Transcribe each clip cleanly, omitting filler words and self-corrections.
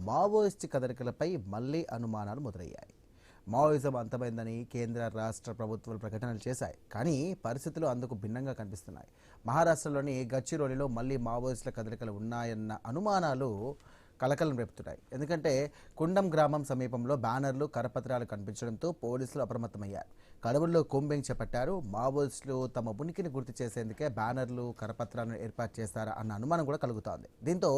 Maoist కదలికలపై మళ్లీ అనుమానాలు మొదలయ్యాయి. మావోయిజం అంతమైందని కేంద్ర రాష్ట్ర ప్రభుత్వాలు ప్రకటనలు చేశాయి. కానీ పరిస్థితులు అందుకు భిన్నంగా కనిపిస్తున్నాయి. మహారాష్ట్రలోని గచ్చిరోలిలో మళ్లీ మావోయిస్టుల కదలికలు ఉన్నాయన్న అనుమానాలు కలకలం రేపుతున్నాయి. ఎందుకంటే కుండం గ్రామం సమీపంలో బ్యానర్లు, కరపత్రాలు కనిపించడంతో పోలీసులు అప్రమత్తమయ్యారు. కడవుల్లో కూంబింగ్ చేపట్టారు. మావోయిస్టులు తమ ఉనికిని గుర్తు చేసేందుకే బ్యానర్లు, కరపత్రాలను ఏర్పాటు చేస్తారా అన్న అనుమానం కూడా కలుగుతోంది. దీంతో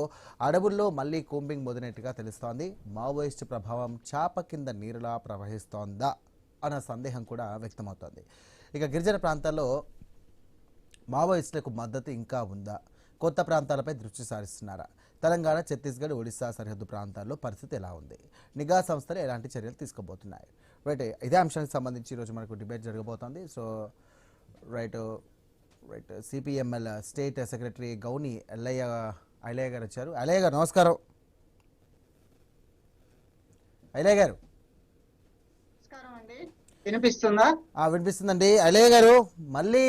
అడవుల్లో మళ్లీ కూంబింగ్ మొదలైనట్టుగా తెలుస్తోంది. మావోయిస్టు ప్రభావం చాప కింద నీరులా ప్రవహిస్తోందా అన్న సందేహం కూడా వ్యక్తమవుతోంది. ఇక గిరిజన ప్రాంతాల్లో మావోయిస్టులకు మద్దతు ఇంకా ఉందా? కొత్త ప్రాంతాలపై దృష్టి సారిస్తున్నారా? తెలంగాణ, ఛత్తీస్గఢ్, ఒడిశా సరిహద్దు ప్రాంతాల్లో పరిస్థితి ఎలా ఉంది? నిఘా సంస్థలు ఎలాంటి చర్యలు తీసుకోబోతున్నాయి? రైట్, ఇదే అంశానికి సంబంధించి ఈరోజు మనకు డిబేట్ జరగబోతోంది. So right CPML state secretary Gouni Ailaiah garu వచ్చారు. ఐలయ్య గారు నమస్కారం. ఐలయ్య గారు వినిపిస్తుందా? వినిపిస్తుందండి. ఐలయ్య గారు, మళ్ళీ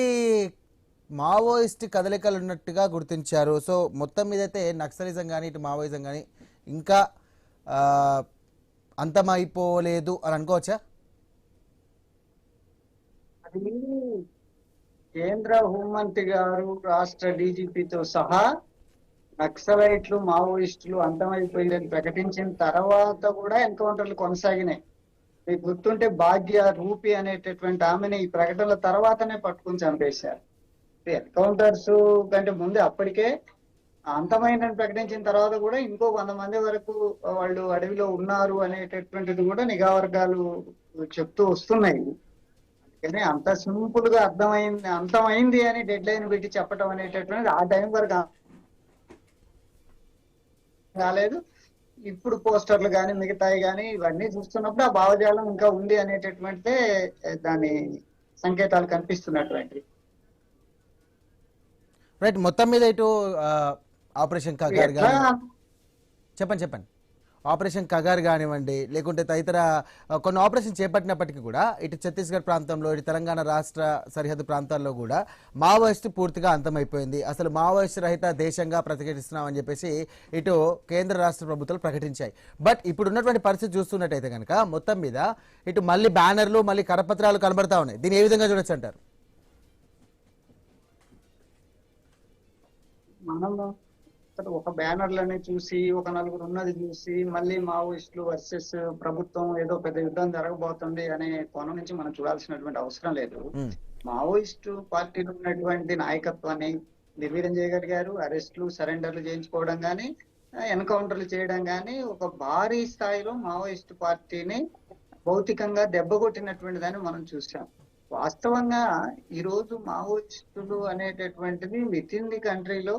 మావోయిస్ట్ కదలికలు ఉన్నట్టుగా గుర్తించారు. సో మొత్తం మీద అయితే నక్సలిజం కానీ ఇటు మావోయిజం కానీ ఇంకా అంతమైపోలేదు అని అనుకోవచ్చా? అది కేంద్ర హోంమంత్రి గారు రాష్ట్ర డీజీపీతో సహా నక్సలైట్లు, మావోయిస్టులు అంతమైపోయిందని ప్రకటించిన తర్వాత కూడా ఎన్కౌంటర్లు కొనసాగినాయి. మీకు గుర్తుంటే భాగ్య రూపి అనేటటువంటి ఆమెని ఈ ప్రకటనల తర్వాతనే పట్టుకుని చంపేశారు. ఎన్కౌంటర్స్ కంటే ముందే అప్పటికే అంతమైందని ప్రకటించిన తర్వాత కూడా ఇంకో 100 మంది వరకు వాళ్ళు అడవిలో ఉన్నారు అనేటటువంటిది కూడా నిఘా వర్గాలు చెప్తూ వస్తున్నాయి. అందుకని అంత సింపుల్ గా అంతమైంది అని డెడ్ లైన్ పెట్టి చెప్పడం అనేటటువంటిది ఆ టైం వరకు కాలేదు. ఇప్పుడు పోస్టర్లు కానీ మిగతాయి కానీ ఇవన్నీ చూస్తున్నప్పుడు ఆ భావజాలం ఇంకా ఉంది అనేటటువంటిదే దాని సంకేతాలు కనిపిస్తున్నటువంటి. రైట్, మొత్తం మీద ఇటు ఆపరేషన్ కగార్ చెప్పండి ఆపరేషన్ కగార్ కానివ్వండి, లేకుంటే తదితర కొన్ని ఆపరేషన్ చేపట్టినప్పటికీ కూడా ఇటు ఛత్తీస్గఢ్ ప్రాంతంలో, ఇటు తెలంగాణ రాష్ట్ర సరిహద్దు ప్రాంతాల్లో కూడా మావోయిస్టు పూర్తిగా అంతమైపోయింది, అసలు మావోయిస్టు రహిత దేశంగా ప్రతిఘటిస్తున్నామని చెప్పేసి ఇటు కేంద్ర రాష్ట్ర ప్రభుత్వాలు ప్రకటించాయి. బట్ ఇప్పుడు ఉన్నటువంటి పరిస్థితి చూస్తున్నట్టయితే కనుక మొత్తం మీద ఇటు మళ్ళీ బ్యానర్లు, మళ్ళీ కరపత్రాలు కనబడతా ఉన్నాయి. దీన్ని ఏ విధంగా చూడొచ్చు అంటారు? మనము ఒక బ్యానర్లని చూసి, ఒక నలుగురు ఉన్నది చూసి మళ్ళీ మావోయిస్టులు వర్సెస్ ప్రభుత్వం ఏదో పెద్ద యుద్ధం జరగబోతుంది అనే కోణం నుంచి మనం చూడాల్సినటువంటి అవసరం లేదు. మావోయిస్టు పార్టీలో ఉన్నటువంటి నాయకత్వాన్ని నిర్వీర్యం చేయగలిగారు. అరెస్టులు, సరెండర్లు చేయించుకోవడం కానీ, ఎన్కౌంటర్లు చేయడం కానీ ఒక భారీ స్థాయిలో మావోయిస్టు పార్టీని భౌతికంగా దెబ్బకొట్టినటువంటి దాన్ని మనం చూసాం. వాస్తవంగా ఈ రోజు మావోయిస్టులు అనేటటువంటిది విత్ ఇన్ ది కంట్రీలో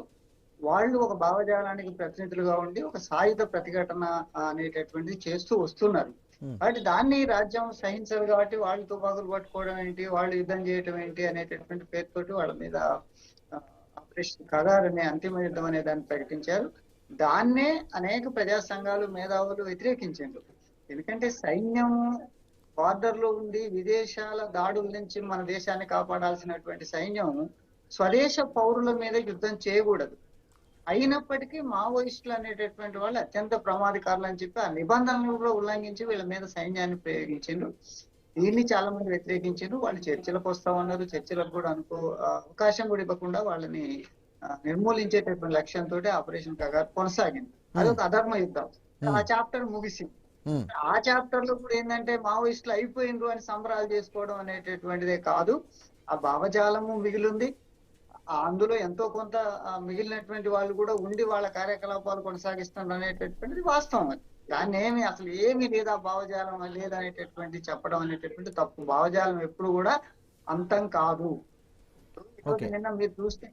వాళ్ళు ఒక భావజాలానికి ప్రతినిధులుగా ఉండి ఒక సాయుధ ప్రతిఘటన అనేటటువంటిది చేస్తూ వస్తున్నారు. కాబట్టి దాన్ని రాజ్యం సహించదు. కాబట్టి వాళ్ళు తుపాకులు పట్టుకోవడం ఏంటి, వాళ్ళు యుద్ధం చేయడం ఏంటి అనేటటువంటి పేరుతోటి వాళ్ళ మీద ఆపరేషన్ కగార్ అనే అంతిమ యుద్ధం అనే దాన్ని ప్రకటించారు. దాన్నే అనేక ప్రజా సంఘాలు, మేధావులు వ్యతిరేకించారు. ఎందుకంటే సైన్యము బార్డర్ లో ఉండి విదేశాల దాడుల నుంచి మన దేశాన్ని కాపాడాల్సినటువంటి సైన్యం స్వదేశ పౌరుల మీద యుద్ధం చేయకూడదు. అయినప్పటికీ మావోయిస్టులు అనేటటువంటి వాళ్ళు అత్యంత ప్రమాదకారులు అని చెప్పి ఆ నిబంధనలు కూడా ఉల్లంఘించి వీళ్ళ మీద సైన్యాన్ని ప్రయోగించారు. దీన్ని చాలా మంది వ్యతిరేకించారు. వాళ్ళు చర్చలకు వస్తామన్నారు. చర్చలకు కూడా అవకాశం కూడా ఇవ్వకుండా వాళ్ళని నిర్మూలించేటటువంటి లక్ష్యంతో ఆపరేషన్ కగార్ కొనసాగింది. అదొక అధర్మ యుద్ధం. ఆ చాప్టర్ ముగిసింది. ఆ చాప్టర్ లో కూడా ఏంటంటే మావోయిస్టులు అయిపోయినరు అని సంబరాలు చేసుకోవడం అనేటటువంటిదే కాదు, ఆ భావజాలము మిగిలింది. అందులో ఎంతో కొంత మిగిలినటువంటి వాళ్ళు కూడా ఉండి వాళ్ళ కార్యకలాపాలు కొనసాగిస్తున్నారు అనేటటువంటిది వాస్తవం. దాన్ని అసలు ఏమి లేదా భావజాలం లేదనేటటువంటి చెప్పడం అనేటటువంటి తప్పు. భావజాలం ఎప్పుడు కూడా అంతం కాదు. నిన్న మీరు చూస్తే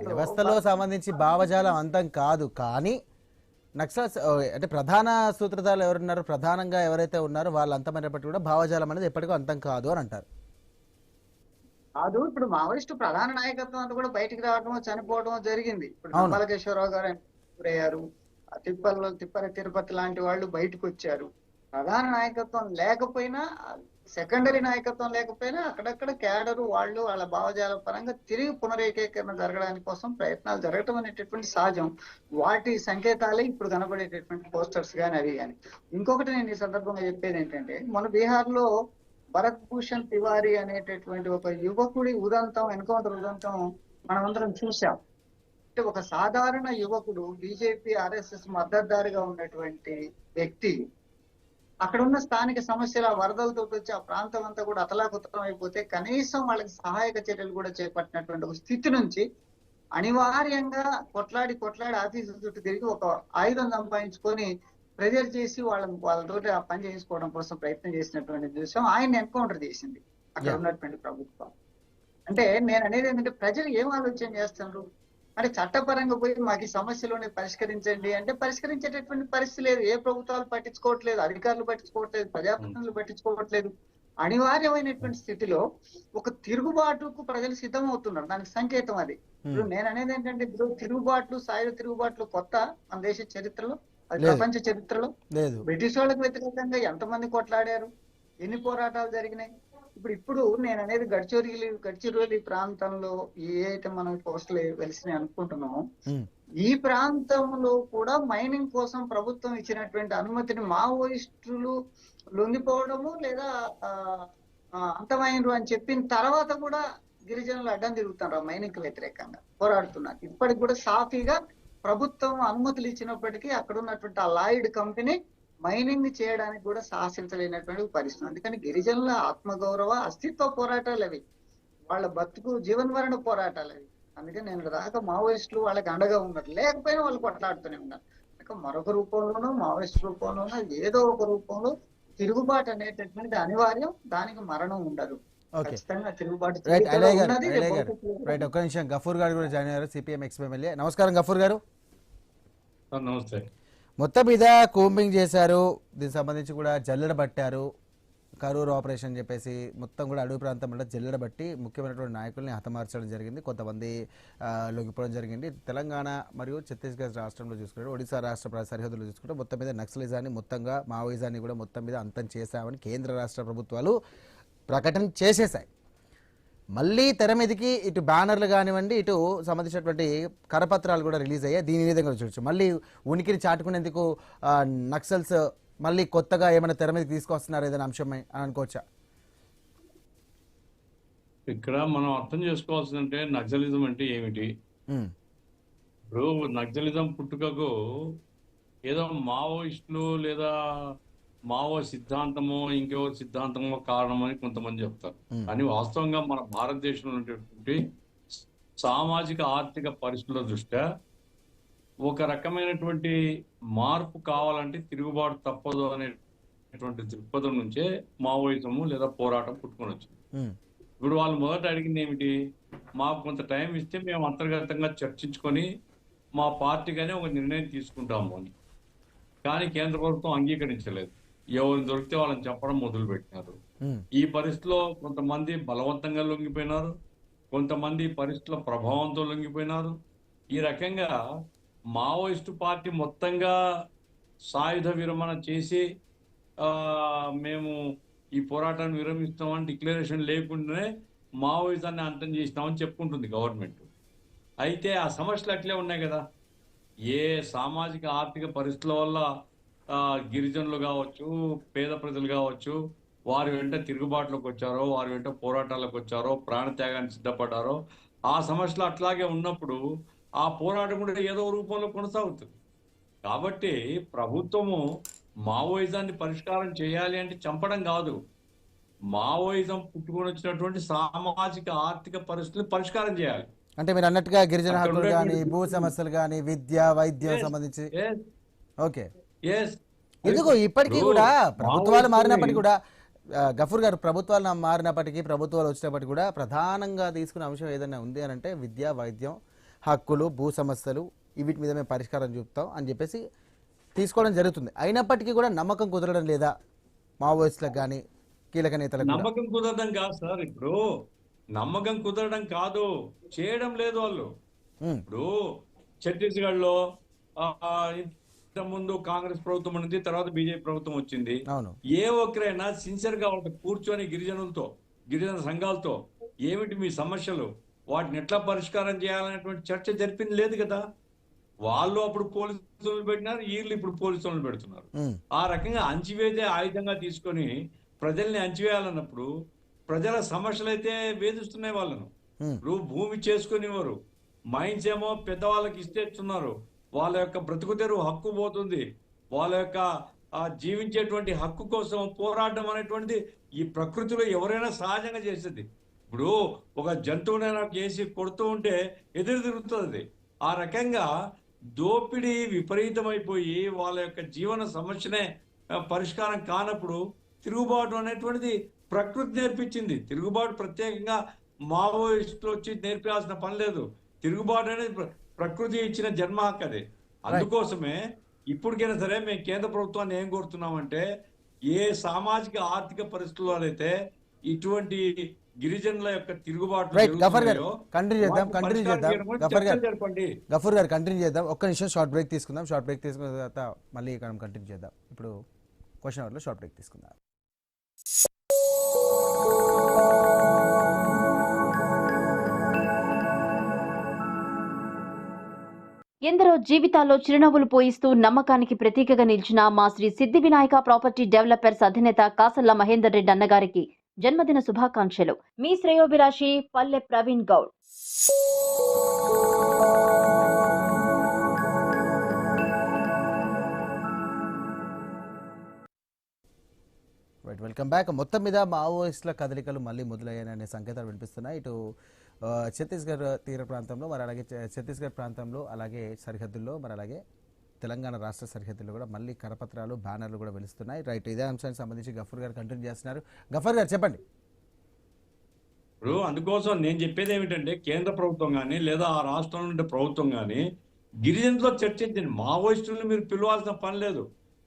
వ్యవస్థలో సంబంధించి భావజాలం అంతం కాదు, కానీ నక్సల్స్ అంటే ప్రధాన సూత్రధారులు ఎవరున్నారు, ప్రధానంగా ఎవరైతే ఉన్నారో వాళ్ళు అంతమైనప్పటికీ కూడా భావజాలం అనేది ఎప్పటికీ అంతం కాదు అని అంటారు. కాదు, ఇప్పుడు మావోయిస్టు ప్రధాన నాయకత్వం అంతా కూడా బయటికి రావడం, చనిపోవడం జరిగింది. ఇప్పుడు నమ్మలకేశ్వరరావు గారు గురయ్యారు, తిరుపతి లాంటి వాళ్ళు బయటకు వచ్చారు. ప్రధాన నాయకత్వం లేకపోయినా సెకండరీ నాయకత్వం లేకపోయినా అక్కడక్కడ క్యాడరు వాళ్ళు వాళ్ళ భావజాల పరంగా తిరిగి పునరేకీకరణ జరగడానికి కోసం ప్రయత్నాలు జరగటం అనేటటువంటి సహజం. వాటి సంకేతాలే ఇప్పుడు కనబడేటటువంటి పోస్టర్స్ కానీ అవి కానీ. ఇంకొకటి నేను ఈ సందర్భంగా చెప్పేది ఏంటంటే, మన బీహార్లో భరత్ భూషణ్ తివారీ అనేటటువంటి ఒక యువకుడి ఉదంతం, ఎన్కౌంటర్ ఉదంతం మనమందరం చూసాం. అంటే ఒక సాధారణ యువకుడు, బీజేపీ ఆర్ఎస్ఎస్ మద్దతుదారుగా ఉన్నటువంటి వ్యక్తి అక్కడ ఉన్న స్థానిక సమస్యల వరదలతో వచ్చి ఆ ప్రాంతం అంతా కూడా అతలాకుతలం అయిపోతే కనీసం వాళ్ళకి సహాయక చర్యలు కూడా చేపట్టినటువంటి ఒక స్థితి నుంచి అనివార్యంగా కొట్లాడి ఆఫీసు చుట్టూ తిరిగి ఒక ఆయుధం సంపాదించుకొని ప్రెజర్ చేసి వాళ్ళతోటి ఆ పని చేసుకోవడం కోసం ప్రయత్నం చేసినటువంటి విషయం ఆయన ఎన్కౌంటర్ చేసింది అక్కడ ఉన్నటువంటి ప్రభుత్వం. అంటే నేను అనేది ఏంటంటే, ప్రజలు ఏం ఆలోచన చేస్తున్నారు అంటే, చట్టపరంగా పోయి మాకు ఈ సమస్యలోనే పరిష్కరించండి అంటే పరిష్కరించేటటువంటి పరిస్థితి లేదు. ఏ ప్రభుత్వాలు పట్టించుకోవట్లేదు, అధికారులు పట్టించుకోవట్లేదు, ప్రజాప్రతినిధులు పట్టించుకోవట్లేదు. అనివార్యమైనటువంటి స్థితిలో ఒక తిరుగుబాటుకు ప్రజలు సిద్ధమవుతున్నారు. దానికి సంకేతం అది. ఇప్పుడు నేను అనేది ఏంటంటే, ఇప్పుడు తిరుగుబాట్లు, సాయుధ తిరుగుబాట్లు కొత్త మన దేశ చరిత్రలో, అది ప్రపంచ చరిత్రలో లేదు. బ్రిటిష్ వాళ్ళకి వ్యతిరేకంగా ఎంతమంది కొట్లాడారు, ఎన్ని పోరాటాలు జరిగినాయి. ఇప్పుడు నేను అనేది గడ్చిరోలి ప్రాంతంలో ఏదైతే మనం పోస్టులు వెలిసినాయి అనుకుంటున్నామో, ఈ ప్రాంతంలో కూడా మైనింగ్ కోసం ప్రభుత్వం ఇచ్చినటువంటి అనుమతిని మావోయిస్టులు లొంగిపోవడము లేదా అంతమైనరు అని చెప్పిన తర్వాత కూడా గిరిజనులు అడ్డం తిరుగుతున్నారు, మైనింగ్ కు వ్యతిరేకంగా పోరాడుతున్నారు. ఇప్పటికి కూడా సాఫీగా ప్రభుత్వం అనుమతులు ఇచ్చినప్పటికీ అక్కడ ఉన్నటువంటి ఆ లాయిడ్ కంపెనీ మైనింగ్ చేయడానికి కూడా సాహసించలేనటువంటి పరిస్థితి. అందుకని గిరిజనుల ఆత్మగౌరవ అస్తిత్వ పోరాటాలు అవి, వాళ్ళ బతుకు జీవనవరణ పోరాటాలు అవి. అందుకని నేను దాకా మావోయిస్టులు వాళ్ళకి అండగా ఉన్నారు, లేకపోయినా వాళ్ళు కొట్లాడుతూనే ఉన్నారు. మరొక రూపంలోనో మావోయిస్ట్ రూపంలోనో ఏదో ఒక రూపంలో తిరుగుబాటు అనేటటువంటిది అనివార్యం, దానికి మరణం ఉండదు. ఖచ్చితంగా తిరుగుబాటు. ఒక్క నిమిషం, గఫూర్ గారు కూడా జాయిన్ అయ్యారు, సిపిఎం ఎక్స్ ఎమ్మెల్యే. నమస్కారం గఫూర్ గారు. నమస్తే. మొత్తం మీద కూంబింగ్ చేశారు, దీనికి సంబంధించి కూడా జల్లెడ పట్టారు, కరూర్ ఆపరేషన్ చెప్పేసి మొత్తం కూడా అడవి ప్రాంతంలో జల్లెడ బట్టి ముఖ్యమైనటువంటి నాయకుల్ని హతమార్చడం జరిగింది, కొంతమంది లొంగిపోవడం జరిగింది. తెలంగాణ మరియు ఛత్తీస్గఢ్ రాష్ట్రంలో చూసుకుంటే, ఒడిశా రాష్ట్ర సరిహద్దులు చూసుకుంటే మొత్తం మీద నక్సలిజాన్ని, మొత్తంగా మావోయిజాన్ని కూడా మొత్తం మీద అంతం చేశామని కేంద్ర రాష్ట్ర ప్రభుత్వాలు ప్రకటన చేసేశాయి. మళ్ళీ తెర మీదకి ఇటు బ్యానర్లు కానివ్వండి, ఇటు సంబంధించినటువంటి కరపత్రాలు కూడా రిలీజ్ అయ్యాయి. దీని విధంగా చూడొచ్చు, మళ్ళీ ఉనికిని చాటుకునేందుకు నక్సల్స్ మళ్ళీ కొత్తగా ఏమైనా తెర మీదకి తీసుకొస్తున్నారు ఏదైనా అంశం అని అనుకోవచ్చా? ఇక్కడ మనం అర్థం చేసుకోవాల్సిందంటే నక్సలిజం అంటే ఏమిటి. ఇప్పుడు నక్సలిజం పుట్టుకకు ఏదో మావోయిస్టులు లేదా మావో సిద్ధాంతమో ఇంకో సిద్ధాంతమో కారణమని కొంతమంది చెప్తారు. కానీ వాస్తవంగా మన భారతదేశంలో ఉన్నటువంటి సామాజిక ఆర్థిక పరిస్థితుల దృష్ట్యా ఒక రకమైనటువంటి మార్పు కావాలంటే తిరుగుబాటు తప్పదు అనేటువంటి దృక్పథం నుంచే మావోయిజము లేదా పోరాటం పుట్టుకొని వచ్చింది. ఇప్పుడు వాళ్ళు మొదట అడిగింది ఏమిటి, మాకు కొంత టైం ఇస్తే మేము అంతర్గతంగా చర్చించుకొని మా పార్టీగానే ఒక నిర్ణయం తీసుకుంటాము అని. కానీ కేంద్ర ప్రభుత్వం అంగీకరించలేదు. ఎవరు దొరికితే వాళ్ళని చెప్పడం మొదలు పెట్టినారు. ఈ పరిస్థితిలో కొంతమంది బలవంతంగా లొంగిపోయినారు, కొంతమంది పరిస్థితుల ప్రభావంతో లొంగిపోయినారు. ఈ రకంగా మావోయిస్టు పార్టీ మొత్తంగా సాయుధ విరమణ చేసి మేము ఈ పోరాటాన్ని విరమిస్తామని డిక్లరేషన్ లేకుండానే మావోయిజాన్ని అంతం చేసినామని చెప్పుకుంటుంది గవర్నమెంట్. అయితే ఆ సమస్యలు అట్లే ఉన్నాయి కదా. ఏ సామాజిక ఆర్థిక పరిస్థితుల వల్ల గిరిజనులు కావచ్చు, పేద ప్రజలు కావచ్చు, వారి వెంట తిరుగుబాటులోకి వచ్చారో, వారి వెంట పోరాటాలకు వచ్చారో, ప్రాణత్యాగానికి సిద్ధపడ్డారో, ఆ సమస్యలు అట్లాగే ఉన్నప్పుడు ఆ పోరాటం కూడా ఏదో రూపంలో కొనసాగుతుంది. కాబట్టి ప్రభుత్వము మావోయిజాన్ని పరిష్కారం చేయాలి అంటే చంపడం కాదు, మావోయిజం పుట్టుకొని వచ్చినటువంటి సామాజిక ఆర్థిక పరిస్థితులు పరిష్కారం చేయాలి. అంటే మీరు అన్నట్టుగా గిరిజన హక్కులు కానీ, భూ సమస్యలు కానీ, విద్య వైద్యం సంబంధించి. ఓకే, ఎందుకు ఇప్పటికీ కూడా ప్రభుత్వాలు మారినప్పటికీ కూడా గఫూర్ గారు, ప్రభుత్వాలు మారినప్పటికీ, ప్రభుత్వాలు వచ్చినప్పటికీ కూడా ప్రధానంగా తీసుకునే అంశం ఏదైనా ఉంది అని అంటే విద్య, వైద్యం, హక్కులు, భూ సమస్యలు, వీటి మీద మేము పరిష్కారం చూపుతాం అని చెప్పేసి తీసుకోవడం జరుగుతుంది. అయినప్పటికీ కూడా నమ్మకం కుదరడం లేదా మావోయిస్టులకు కానీ కీలక నేతలకు? నమ్మకం కుదరడం కాదు సార్, ఇప్పుడు నమ్మకం కుదరడం కాదు, చేయడం లేదు వాళ్ళు. ఇప్పుడు ఛత్తీస్గఢ్ లో ముందు కాంగ్రెస్ ప్రభుత్వం ఉంది, తర్వాత బీజేపీ ప్రభుత్వం వచ్చింది. అవును. ఏ ఒక్కరైనా సిన్సియర్ గా వాళ్ళతో కూర్చొని గిరిజనులతో, గిరిజన సంఘాలతో ఏమిటి మీ సమస్యలు, వాటిని ఎట్లా పరిష్కారం చేయాలనేటువంటి చర్చ జరిపింది లేదు కదా. వాళ్ళు అప్పుడు పోలీసులు పెట్టినారు, వీళ్ళు ఇప్పుడు పోలీసులను పెడుతున్నారు. ఆ రకంగా అంచివేదే ఆయుధంగా తీసుకొని ప్రజల్ని అంచివేయాలన్నప్పుడు ప్రజల సమస్యలు అయితే వేధిస్తున్నాయి వాళ్ళను. ఇప్పుడు భూమి చేసుకునేవారు మైన్స్ ఏమో పెద్దవాళ్ళకి ఇస్తేస్తున్నారు, వాళ్ళ యొక్క బ్రతుకు తెరువు హక్కు పోతుంది, వాళ్ళ యొక్క జీవించేటువంటి హక్కు కోసం పోరాటం అనేటువంటిది ఈ ప్రకృతిలో ఎవరైనా సహజంగా చేసేది. ఇప్పుడు ఒక జంతువునైనా చేసి కొడుతూ ఉంటే ఎదురు తిరుగుతుంది. ఆ రకంగా దోపిడీ విపరీతమైపోయి వాళ్ళ యొక్క జీవన సమస్యనే పరిష్కారం కానప్పుడు తిరుగుబాటు అనేటువంటిది ప్రకృతి నేర్పించింది. తిరుగుబాటు ప్రత్యేకంగా మావోయిస్టులు వచ్చి నేర్పాల్సిన పని లేదు. తిరుగుబాటు అనేది ప్రకృతి ఇచ్చిన జన్మ హక్కు అది. అందుకోసమే ఇప్పటికైనా సరే మేము కేంద్ర ప్రభుత్వాన్ని ఏం కోరుతున్నామంటే, ఏ సామాజిక ఆర్థిక పరిస్థితుల్లో అయితే ఇటువంటి గిరిజనుల యొక్క తిరుగుబాటు గఫర్ గారు కంటిన్యూ చేద్దాం. ఒక్క నిమిషం షార్ట్ బ్రేక్ తీసుకుందాం. షార్ట్ బ్రేక్ తీసుకున్న తర్వాత మళ్ళీ మనం కంటిన్యూ చేద్దాం. ఇప్పుడు క్వశ్చన్ అవర్లో షార్ట్ బ్రేక్ తీసుకుందాం. ఎందరో జీవితాల్లో చిరునవ్వులు పోయిస్తూ నమ్మకానికి ప్రతీకగా నిలిచిన మా శ్రీ సిద్ధి వినాయక ప్రాపర్టీ డెవలపర్స్ అధినేత కాసల్ల మహేందర్ రెడ్డి అన్నగారికి జన్మదిన శుభాకాంక్షలు. మీ శ్రేయోభిలాషి పల్లె ప్రవీణ్ గౌడ్. Welcome back. మొత్తం మీద మావోయిస్టుల కదలికలు మళ్ళీ మొదలయ్యాయనే సంకేతాలు వినిపిస్తున్నాయి. ఇటు ఛత్తీస్గఢ్ తీర ప్రాంతంలో, మరి అలాగే ఛత్తీస్గఢ్ ప్రాంతంలో, అలాగే సరిహద్దుల్లో, మరి అలాగే తెలంగాణ రాష్ట్ర సరిహద్దుల్లో కూడా మళ్ళీ కరపత్రాలు, బ్యానర్లు కూడా వెలుస్తున్నాయి. రైట్, ఇదే అంశానికి సంబంధించి గఫూర్ గారు కంటిన్యూ చేస్తున్నారు. గఫూర్ గారు చెప్పండి. ఇప్పుడు అందుకోసం నేను చెప్పేది ఏమిటంటే, కేంద్ర ప్రభుత్వం కానీ లేదా ఆ రాష్ట్రంలో ఉండే ప్రభుత్వం కానీ గిరిజనులతో చర్చించండి. మావోయిస్టులను మీరు పిలవాల్సిన పని లేదు.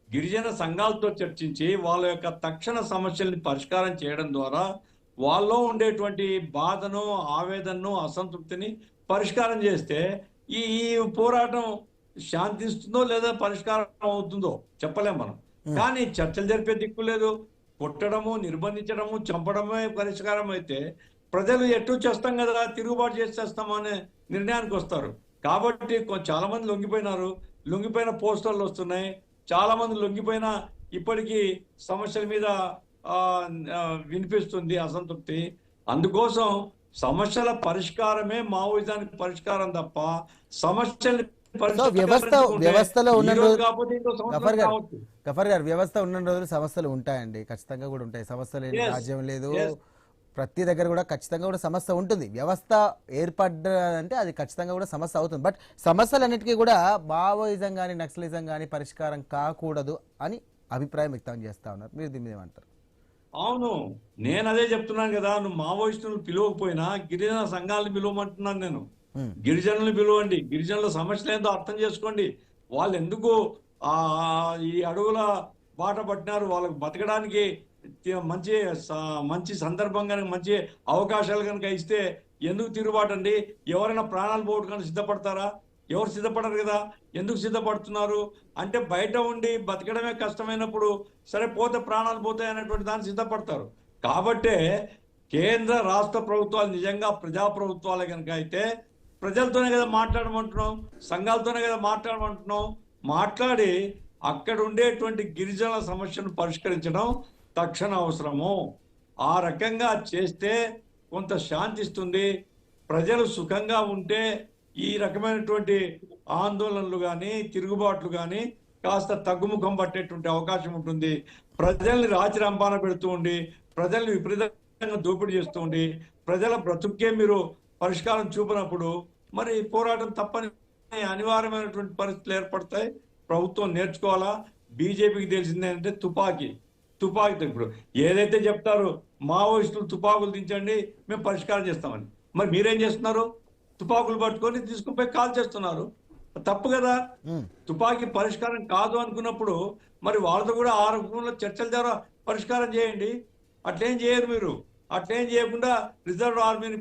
గిరిజన సంఘాలతో చర్చించి వాళ్ళ యొక్క తక్షణ సమస్యల్ని పరిష్కారం చేయడం ద్వారా వాళ్ళలో ఉండేటువంటి బాధను, ఆవేదనను, అసంతృప్తిని పరిష్కారం చేస్తే ఈ పోరాటం శాంతిస్తుందో లేదా పరిష్కారం అవుతుందో చెప్పలేం మనం. కానీ చర్చలు జరిపే దిక్కు లేదు. కొట్టడము, నిర్బంధించడము, చంపడమే పరిష్కారం అయితే ప్రజలు ఎటు చేస్తాం కదా, తిరుగుబాటు చేసేస్తాము అనే నిర్ణయానికి వస్తారు. కాబట్టి చాలా మంది లొంగిపోయినారు, లొంగిపోయిన పోస్టర్లు వస్తున్నాయి, చాలా మంది లొంగిపోయిన ఇప్పటికీ సమస్యల మీద వినిపిస్తుంది అసంతృప్తి. అందుకోసం సమస్యల పరిష్కారమే మావోయిజానికి పరిష్కారం తప్ప సమస్యల్ని వ్యవస్థలో ఉన్న గఫర్ గారు వ్యవస్థ ఉన్న రోజులు సమస్యలు ఉంటాయండి, ఖచ్చితంగా కూడా ఉంటాయి. సమస్య లేని రాజ్యం లేదు. ప్రతి దగ్గర కూడా ఖచ్చితంగా కూడా సమస్య ఉంటుంది. వ్యవస్థ ఏర్పడ్డంటే అది ఖచ్చితంగా కూడా సమస్య అవుతుంది. బట్ సమస్యలన్నిటికీ కూడా మావోయిజం కానీ నక్సలిజం కానీ పరిష్కారం కాకూడదు అని అభిప్రాయం వ్యక్తం చేస్తా ఉన్నారు. మీరు దీని మీద ఏమంటారు? అవును, నేను అదే చెప్తున్నాను కదా. నువ్వు మావోయిస్టులను పిలవకపోయినా గిరిజన సంఘాలను పిలవమంటున్నాను నేను. గిరిజనులు పిలవండి, గిరిజనుల సమస్యలు ఏందో అర్థం చేసుకోండి. వాళ్ళు ఎందుకు ఈ అడవుల బాట పట్టినారు, వాళ్ళకు బతకడానికి మంచి సందర్భం కనుక, మంచి అవకాశాలు కనుక ఇస్తే ఎందుకు తిరుగుబాటండి? ఎవరైనా ప్రాణాలు పోగొట్టుకొని సిద్ధపడతారా? ఎవరు సిద్ధపడరు కదా. ఎందుకు సిద్ధపడుతున్నారు అంటే, బయట ఉండి బతకడమే కష్టమైనప్పుడు సరే పోతే ప్రాణాలు పోతాయి అనేటువంటి దాన్ని సిద్ధపడతారు. కాబట్టే కేంద్ర రాష్ట్ర ప్రభుత్వాలు నిజంగా ప్రజాప్రభుత్వాలే కనుక అయితే ప్రజలతోనే కదా మాట్లాడమంటున్నాం, సంఘాలతోనే కదా మాట్లాడమంటున్నాం. మాట్లాడి అక్కడ ఉండేటువంటి గిరిజనుల సమస్యను పరిష్కరించడం తక్షణ అవసరము. ఆ రకంగా చేస్తే కొంత శాంతిస్తుంది. ప్రజలు సుఖంగా ఉంటే ఈ రకమైనటువంటి ఆందోళనలు కానీ తిరుగుబాట్లు కానీ కాస్త తగ్గుముఖం పట్టేటువంటి అవకాశం ఉంటుంది. ప్రజల్ని రాచి రంపాన పెడుతూ ఉండి, ప్రజల్ని విపరీతంగా దోపిడీ చేస్తూ ఉండి, ప్రజల బ్రతుకే మీరు పరిష్కారం చూపినప్పుడు మరి పోరాటం తప్పని అనివార్యమైనటువంటి పరిస్థితులు ఏర్పడతాయి. ప్రభుత్వం నేర్చుకోవాలా. బీజేపీకి తెలిసిందే అంటే తుపాకీతో ఇప్పుడు ఏదైతే చెప్తారో మావోయిస్టులు తుపాకులు దించండి మేము పరిష్కారం చేస్తామని, మరి మీరేం చేస్తున్నారు? తుపాకులు పట్టుకొని తీసుకుపోయి కాల్ చేస్తున్నారు. తప్పు కదా. తుపాకీ పరిష్కారం కాదు అనుకున్నప్పుడు మరి వాళ్ళతో కూడా ఆ రకంలో చర్చల ద్వారా పరిష్కారం చేయండి. అట్లేం చేయరు మీరు. అట్లేం చేయకుండా రిజర్వ్ ఆర్మీని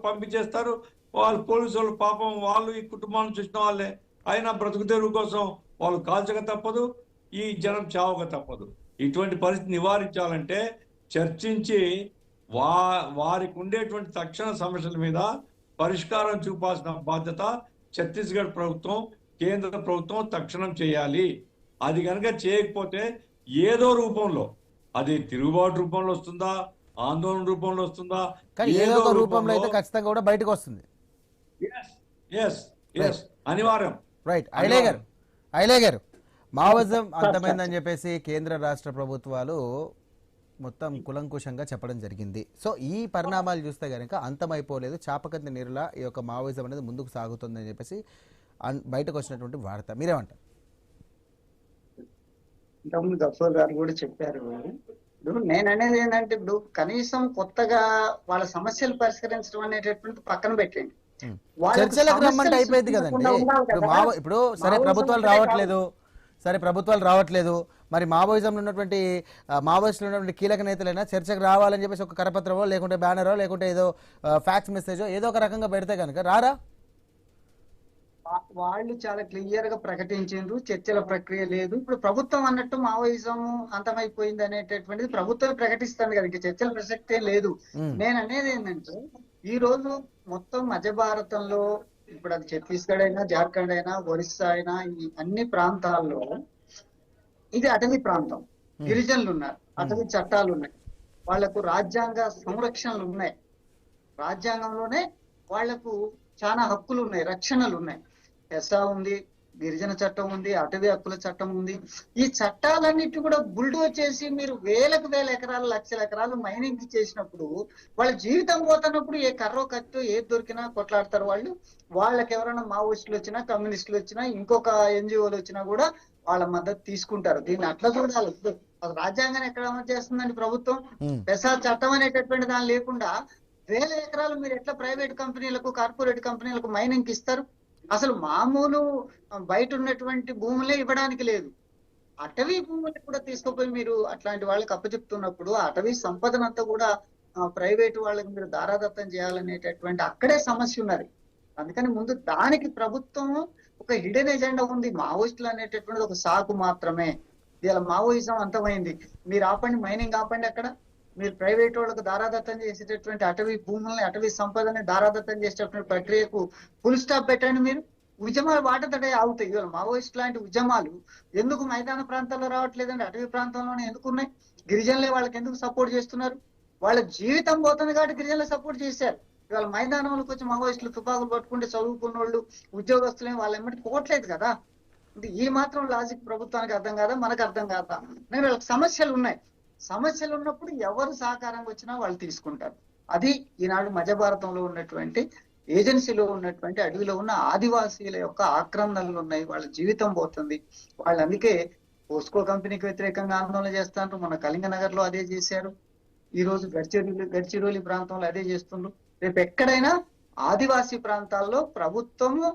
పంపించేస్తారు. వాళ్ళు పోలీసు వాళ్ళు పాపం వాళ్ళు ఈ కుటుంబాలను చూసిన వాళ్ళే అయినా బ్రతుకు తెరువు కోసం వాళ్ళు కాల్చక తప్పదు, ఈ జనం చావక తప్పదు. ఇటువంటి పరిస్థితి నివారించాలంటే చర్చించి వారికి ఉండేటువంటి తక్షణ సమస్యల మీద పరిష్కారం చూపాల్సిన బాధ్యత ఛత్తీస్గఢ్ ప్రభుత్వం, కేంద్ర ప్రభుత్వం తక్షణం చేయాలి. అది కనుక చేయకపోతే ఏదో రూపంలో, అది తిరుగుబాటు రూపంలో వస్తుందా, ఆందోళన రూపంలో వస్తుందా, కానీ ఏదో ఒక రూపంలో అయితే ఖచ్చితంగా కూడా బయటకు వస్తుంది. అనివార్యం. రైట్. ఐలే గారు, మావోయిజం అంతమైందని చెప్పేసి కేంద్ర రాష్ట్ర ప్రభుత్వాలు మొత్తం కులంకుశంగా చెప్పడం జరిగింది. సో ఈ పరిణామాలు చూస్తే కనుక అంతమైపోలేదు, చాపకంది నీరులా ఈ యొక్క మావోయిజం అనేది ముందుకు సాగుతుందని చెప్పేసి బయటకు వచ్చినటువంటి వార్త. మీరేమంటారు? ఇంతకుముందు గఫూర్ గారు కూడా చెప్పారు. ఇప్పుడు నేను అనేది ఏంటంటే, ఇప్పుడు కనీసం కొత్తగా వాళ్ళ సమస్యలు పరిష్కరించడం అనేటటువంటి పక్కన పెట్టండి, చర్చలకు రమ్మంటే అయిపోయింది కదండి. ఇప్పుడు సరే ప్రభుత్వాలు రావట్లేదు, మరి మావోయిజంలో ఉన్నటువంటి మావోయిస్టులు ఉన్నటువంటి కీలక నేతలైనా చర్చకు రావాలని చెప్పేసి ఒక కరపత్రమో లేకుంటే బ్యానరో లేకుంటే ఏదో ఫ్యాక్స్ మెసేజో ఏదో ఒక రకంగా పెడితే కనుక రారా? వాళ్ళు చాలా క్లియర్ గా ప్రకటించారు, చర్చల ప్రక్రియ లేదు. ఇప్పుడు ప్రభుత్వం అన్నట్టు మావోయిజం అంతమైపోయింది అనేటటువంటిది ప్రభుత్వం ప్రకటిస్తుంది కదా, ఇంక చర్చల ప్రసక్తే లేదు. నేను అనేది ఏంటంటే, ఈ రోజు మొత్తం మధ్య భారతంలో, ఇప్పుడు అది ఛత్తీస్గఢ్ అయినా, జార్ఖండ్ అయినా, ఒరిస్సా అయినా, ఈ అన్ని ప్రాంతాల్లో ఇది అటవీ ప్రాంతం, గిరిజనులు ఉన్నారు, అటవీ చట్టాలు ఉన్నాయి, వాళ్లకు రాజ్యాంగ సంరక్షణలు ఉన్నాయి, రాజ్యాంగంలోనే వాళ్లకు చాలా హక్కులు ఉన్నాయి, రక్షణలు ఉన్నాయి. పెసా ఉంది, గిరిజన చట్టం ఉంది, అటవీ హక్కుల చట్టం ఉంది. ఈ చట్టాలన్నిటి కూడా బుల్డోజ్ చేసి మీరు వేలకు వేల ఎకరాలు, లక్షల ఎకరాలు మైనింగ్ చేసినప్పుడు వాళ్ళ జీవితం పోతున్నప్పుడు ఏ కర్రో కట్టో ఏది దొరికినా కొట్లాడతారు వాళ్ళు. వాళ్ళకి ఎవరైనా మావోయిస్టులు వచ్చినా, కమ్యూనిస్టులు వచ్చినా, ఇంకొక ఎన్జిఓలు వచ్చినా కూడా వాళ్ళ మద్దతు తీసుకుంటారు. దీన్ని అట్లా చూడాలి. రాజ్యాంగాన్ని ఎక్కడ అమలు చేస్తుందండి ప్రభుత్వం? పెసా చట్టం అనేటటువంటి దాని లేకుండా వేల ఎకరాలు మీరు ఎట్లా ప్రైవేట్ కంపెనీలకు, కార్పొరేట్ కంపెనీలకు మైనింగ్ ఇస్తారు? అసలు మామూలు బయట ఉన్నటువంటి భూములే ఇవ్వడానికి లేదు, అటవీ భూములు కూడా తీసుకుపోయి మీరు అట్లాంటి వాళ్ళకి అప్పచెప్తున్నప్పుడు అటవీ సంపదనంతా కూడా ప్రైవేట్ వాళ్ళకి మీరు దారాదత్తం చేయాలనేటటువంటి అక్కడే సమస్య ఉన్నది. అందుకని ముందు దానికి ప్రభుత్వం ఒక హిడెన్ ఎజెండా ఉంది. మావోయిస్టులు అనేటటువంటిది ఒక సాకు మాత్రమే. ఇలా మావోయిజం అంతమైంది, మీరు ఆపండి, మైనింగ్ ఆపండి, అక్కడ మీరు ప్రైవేట్ వాళ్ళకు దారాదత్తం చేసేటటువంటి అటవీ భూముల్ని, అటవీ సంపదని దారాదత్తం చేసేటటువంటి ప్రక్రియకు ఫుల్ స్టాప్ పెట్టండి. మీరు ఉద్యమాలు వాటతడే ఆగుతాయి. ఇవాళ మావోయిస్ట్ లాంటి ఉద్యమాలు ఎందుకు మైదాన ప్రాంతాల్లో రావట్లేదండి? అటవీ ప్రాంతంలోనే ఎందుకు ఉన్నాయి? గిరిజనులే వాళ్ళకి ఎందుకు సపోర్ట్ చేస్తున్నారు? వాళ్ళ జీవితం పోతుంది కాబట్టి గిరిజనులు సపోర్ట్ చేశారు. ఇవాళ మైదానంలోకి వచ్చి మావోయిస్టులు తుపాకులు పట్టుకుంటే చదువుకున్న వాళ్ళు, ఉద్యోగస్తులే వాళ్ళ ఎమ్మటి పోవట్లేదు కదా. ఈ మాత్రం లాజిక్ ప్రభుత్వానికి అర్థం కాదా, మనకు అర్థం కాదా? నేను వాళ్ళకి సమస్యలు ఉన్నాయి, సమస్యలు ఉన్నప్పుడు ఎవరు సహకారంగా వచ్చినా వాళ్ళు తీసుకుంటారు. అది ఈనాడు మధ్య భారతంలో ఉన్నటువంటి ఏజెన్సీలో ఉన్నటువంటి అడవిలో ఉన్న ఆదివాసీల యొక్క ఆక్రమణలు ఉన్నాయి, వాళ్ళ జీవితం పోతుంది. వాళ్ళు అందుకే పోస్కో కంపెనీకి వ్యతిరేకంగా ఆందోళన చేస్తారు. మన కళింగనగర్ లో అదే చేశారు, ఈ రోజు గడ్చిరోలి ప్రాంతంలో అదే చేస్తుండ్రు. రేపు ఎక్కడైనా ఆదివాసీ ప్రాంతాల్లో ప్రభుత్వము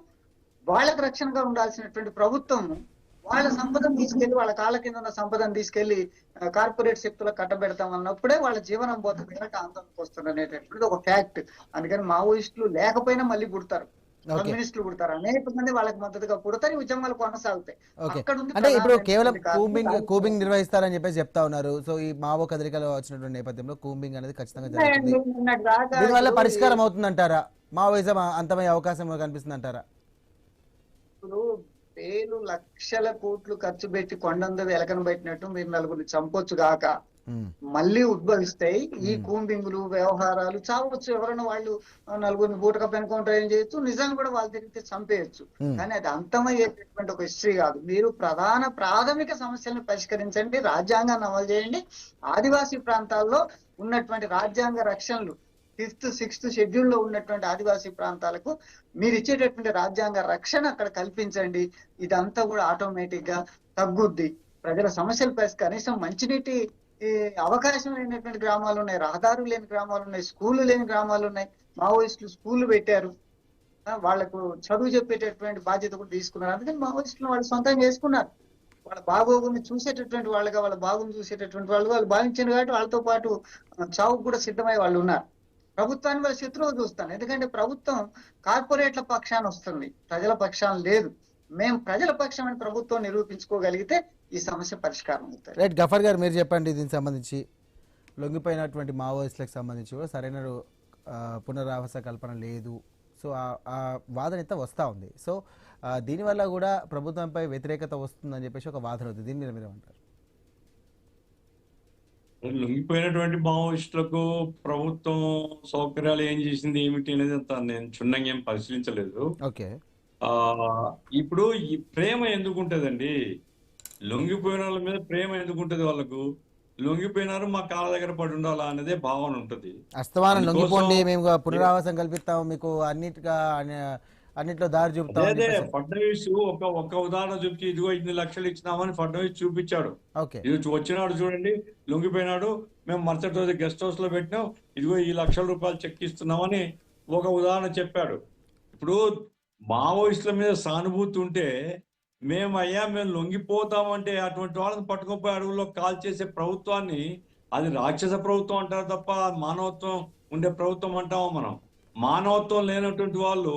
వాళ్ళకి రక్షణగా ఉండాల్సినటువంటి ప్రభుత్వము వాళ్ళ సంపదను తీసుకెళ్లి, వాళ్ళ కాళ్ళ కింద ఉన్న సంపదను తీసుకెళ్లి కార్పొరేట్ శక్తులకు కట్టబెడతాం అన్నప్పుడే వాళ్ళ జీవనం పోతుంది కాబట్టి ఆందోళనకు వస్తుంది అనేటటువంటిది ఒక ఫ్యాక్ట్. అందుకని మావోయిస్టులు లేకపోయినా మళ్ళీ పుడతారు, కమ్యూనిస్టులు పుడతారు, అనేక మంది వాళ్ళకి మద్దతుగా పుడతారు, ఉద్యమాలు కొనసాగుతాయి. అంటే ఇప్పుడు కేవలం కూంబింగ్ నిర్వహిస్తారని చెప్పేసి చెప్తా ఉన్నారు. సో ఈ మావో కదలికలో వచ్చినటువంటి నేపథ్యంలో కూంబింగ్ అనేది ఖచ్చితంగా జరుగుతుంది. దీనివల్ల పరిష్కారం అవుతుందంటారా? మావోయిజం అంతమయ్యే అవకాశం కనిపిస్తుంది అంటారా? ఇప్పుడు వేలు లక్షల కోట్లు ఖర్చు పెట్టి కొండంద వెలకన పెట్టినట్టు మీరు నలుగురిని చంపొచ్చు గాక మళ్ళీ ఉద్భవిస్తాయి ఈ కూంబింగులు, వ్యవహారాలు. చావచ్చు, ఎవరైనా వాళ్ళు నలుగురిని బూటకప్ ఎన్కౌంటర్ ఏం చేయొచ్చు, నిజంగా కూడా వాళ్ళు తిరిగితే చంపేయచ్చు. కానీ అది అంతమయ్యేటటువంటి ఒక హిస్టరీ కాదు. మీరు ప్రాథమిక సమస్యలను పరిష్కరించండి, రాజ్యాంగాన్ని అమలు చేయండి, ఆదివాసీ ప్రాంతాల్లో ఉన్నటువంటి రాజ్యాంగ రక్షణలు 5th 6th షెడ్యూల్ లో ఉన్నటువంటి ఆదివాసీ ప్రాంతాలకు మీరు ఇచ్చేటటువంటి రాజ్యాంగ రక్షణ అక్కడ కల్పించండి. ఇదంతా కూడా ఆటోమేటిక్ గా తగ్గుద్ది. ప్రజల సమస్యలు కనీసం మంచినీటి అవకాశం లేనటువంటి గ్రామాలు ఉన్నాయి, రహదారులు లేని గ్రామాలు ఉన్నాయి, స్కూళ్ళు లేని గ్రామాలు ఉన్నాయి. మావోయిస్టులు స్కూళ్ళు పెట్టారు, వాళ్లకు చదువు చెప్పేటటువంటి బాధ్యత కూడా తీసుకున్నారు. అందుకని మావోయిస్టులు వాళ్ళు సొంతం చేసుకున్నారు. వాళ్ళ బాగోగుని చూసేటటువంటి వాళ్ళుగా, వాళ్ళ బాగుని చూసేటటువంటి వాళ్ళు భావించారు కాబట్టి వాళ్ళతో పాటు చావుకు కూడా సిద్ధమై వాళ్ళు ఉన్నారు. ప్రభుత్వాన్ని వాళ్ళ శత్రువు చూస్తాను, ఎందుకంటే ప్రభుత్వం కార్పొరేట్ల పక్షాన వస్తుంది, ప్రజల పక్షాన లేదు. మేము ప్రజల పక్షమైన ప్రభుత్వం నిరూపించుకోగలిగితే ఈ సమస్య పరిష్కారం అవుతుంది. రైట్, గఫర్ గారు మీరు చెప్పండి, దీనికి సంబంధించి లొంగిపోయినటువంటి మావోయిస్టులకు సంబంధించి కూడా సరైన పునరావాస కల్పన లేదు. సో ఆ వాదన అయితే వస్తూ ఉంది. సో దీనివల్ల కూడా ప్రభుత్వంపై వ్యతిరేకత వస్తుందని చెప్పేసి ఒక వాదన అవుతుంది. దీని మీద మీరు ఏమంటారు? లొంగిపోయినటువంటి మావోయిస్టులకు ప్రభుత్వం సౌకర్యాలు ఏం చేసింది ఏమిటి అనేది అంత నేను క్షుణ్ణంగా ఏం పరిశీలించలేదు. ఓకే, ఇప్పుడు ఈ ప్రేమ ఎందుకు ఉంటదండి? లొంగిపోయిన వాళ్ళ మీద ప్రేమ ఎందుకు ఉంటది? వాళ్ళకు లొంగిపోయినారు, మా కాళ్ళ దగ్గర పడి ఉండాలా అనేదే భావన ఉంటది. అస్తమానం లొంగిపోండి, మేము పునరావాసం కల్పిస్తాము, మీకు అన్నిట్లో దారి చూపుతాం. అదే ఫడ్నవీస్ ఒక ఉదాహరణ చూపించి, ఇదిగో 2 లక్షలు ఇచ్చినామని ఫడ్నవీస్ చూపించాడు. ఓకే, ఇది వచ్చినాడు చూడండి, లొంగిపోయినాడు, మేము మరుసటి రోజు గెస్ట్ హౌస్ లో పెట్టినాం, ఇదిగో ఈ ₹1,00,000 చెక్ ఇస్తున్నామని ఒక ఉదాహరణ చెప్పాడు. ఇప్పుడు మావోయిస్టుల మీద సానుభూతి ఉంటే మేము లొంగిపోతామంటే అటువంటి వాళ్ళని పట్టుకుపోయి అడవుల్లో కాల్ చేసే ప్రభుత్వాన్ని అది రాక్షస ప్రభుత్వం అంటారు తప్ప మానవత్వం ఉండే ప్రభుత్వం అంటామా మనం? మానవత్వం లేనటువంటి వాళ్ళు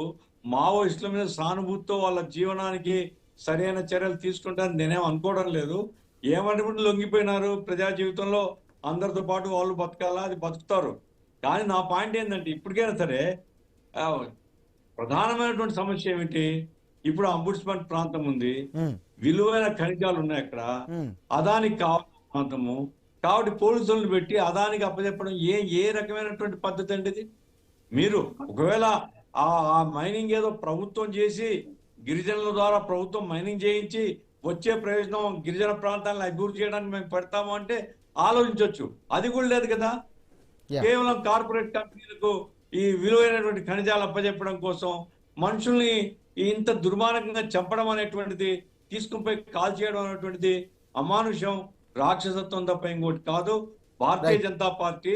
మావోయిస్టుల మీద సానుభూతితో వాళ్ళ జీవనానికి సరైన చర్యలు తీసుకుంటారని నేనేం అనుకోవడం లేదు. ఏమంటే లొంగిపోయినారు, ప్రజా జీవితంలో అందరితో పాటు వాళ్ళు బతకాలా, అది బతుకుతారు. కానీ నా పాయింట్ ఏంటంటే ఇప్పటికైనా సరే ప్రధానమైనటువంటి సమస్య ఏమిటి? ఇప్పుడు అంబుడ్స్మన్ ప్రాంతం ఉంది, విలువైన ఖనిజాలు ఉన్నాయి అక్కడ, అదానికి కావాల్సిన ప్రాంతము. కాబట్టి పోలీసులను పెట్టి అదానికి అప్పచెప్పడం ఏ రకమైనటువంటి పద్ధతి అండి ఇది? మీరు ఒకవేళ ఆ మైనింగ్ ఏదో ప్రభుత్వం చేసి గిరిజనుల ద్వారా ప్రభుత్వం మైనింగ్ చేయించి వచ్చే ప్రయోజనం గిరిజన ప్రాంతాలను అభివృద్ధి చేయడానికి మేము పెడతాము అంటే ఆలోచించవచ్చు. అది కూడా లేదు కదా. కేవలం కార్పొరేట్ కంపెనీలకు ఈ విలువైనటువంటి ఖనిజాలు అప్పచెప్పడం కోసం మనుషుల్ని ఇంత దుర్మార్గంగా చంపడం అనేటువంటిది, తీసుకుపోయి కాల్ చేయడం అనేటువంటిది అమానుషం, రాక్షసత్వం తప్ప ఇంకోటి కాదు. భారతీయ జనతా పార్టీ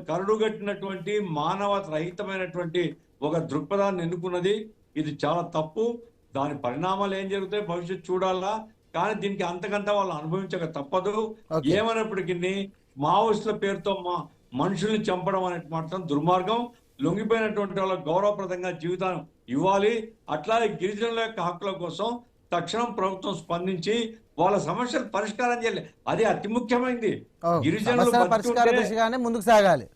కరడుగట్టినటువంటి మానవ రహితమైనటువంటి ఒక దృక్పథాన్ని ఎన్నుకున్నది. ఇది చాలా తప్పు. దాని పరిణామాలు ఏం జరుగుతాయి భవిష్యత్తు చూడాలా. కానీ దీనికి అంతకంతా వాళ్ళు అనుభవించక తప్పదు. ఏమైనప్పటికీ మావోయిస్టుల పేరుతో మనుషుల్ని చంపడం అనే మాత్రం దుర్మార్గం. లొంగిపోయినటువంటి వాళ్ళ గౌరవప్రదంగా జీవితాన్ని ఇవ్వాలి. అట్లాగే గిరిజనుల యొక్క హక్కుల కోసం తక్షణం ప్రభుత్వం స్పందించి వాళ్ళ సమస్యలు పరిష్కారం చేయాలి. అది అతి ముఖ్యమైనది. గిరిజనులు ముందుకు సాగాలి.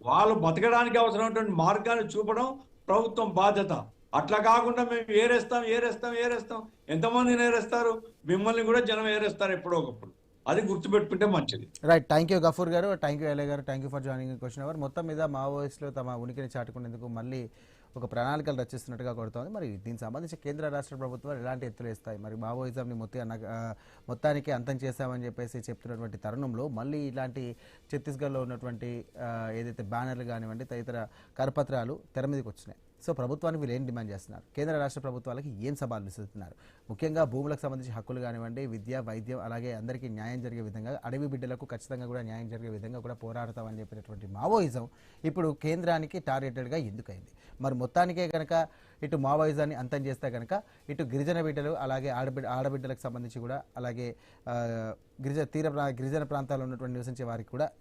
వాళ్ళు బతకడానికి అవసరమైనటువంటి మార్గాన్ని చూపడం ప్రభుత్వం బాధ్యత. అట్లా కాకుండా మేము ఏరేస్తాం ఎంతమందిని ఏరేస్తారు? మిమ్మల్ని కూడా జనం ఏరేస్తారు ఎప్పుడో ఒకప్పుడు. అది గుర్తుపెట్టుకుంటే మంచిది. రైట్, థ్యాంక్ యూ గఫూర్ గారు, థ్యాంక్ యూ ఎల్ఏ గారు, thank you for joining question hour. మొత్తం మీద మావోయిస్టులు తమ ఉనికిని చాటుకునేందుకు మళ్ళీ ఒక ప్రణాళికలు రచిస్తున్నట్టుగా కొడుతోంది. మరి దీనికి సంబంధించి కేంద్ర రాష్ట్ర ప్రభుత్వాలు ఎలాంటి ఎత్తులు వేస్తాయి? మరి మావోయిజంని మొత్తానికి అంతం చేశామని చెప్పేసి చెప్తున్నటువంటి తరుణంలో మళ్ళీ ఇలాంటి ఛత్తీస్గఢ్లో ఉన్నటువంటి ఏదైతే బ్యానర్లు కానివ్వండి, తదితర కరపత్రాలు తెర మీదకి వచ్చినాయి. సో ప్రభుత్వానికి వీళ్ళు ఏం డిమాండ్ చేస్తున్నారు? కేంద్ర రాష్ట్ర ప్రభుత్వాలకి ఏం సవాళ్ళు విసురుతున్నారు? ముఖ్యంగా భూములకు సంబంధించి హక్కులు కానివ్వండి, విద్య, వైద్యం, అలాగే అందరికీ న్యాయం జరిగే విధంగా, అడవి బిడ్డలకు ఖచ్చితంగా కూడా న్యాయం జరిగే విధంగా కూడా పోరాడతామని చెప్పినటువంటి మావోయిజం ఇప్పుడు కేంద్రానికి టార్గెటెడ్గా ఎందుకైంది? మరి మొత్తానికే కనుక ఇటు మావోయిజాన్ని అంతం చేస్తే కనుక ఇటు గిరిజన బిడ్డలు, అలాగే ఆడబిడ్డలకు సంబంధించి కూడా, అలాగే గిరిజన ప్రాంతాల్లో ఉన్నటువంటి నివసించే వారికి కూడా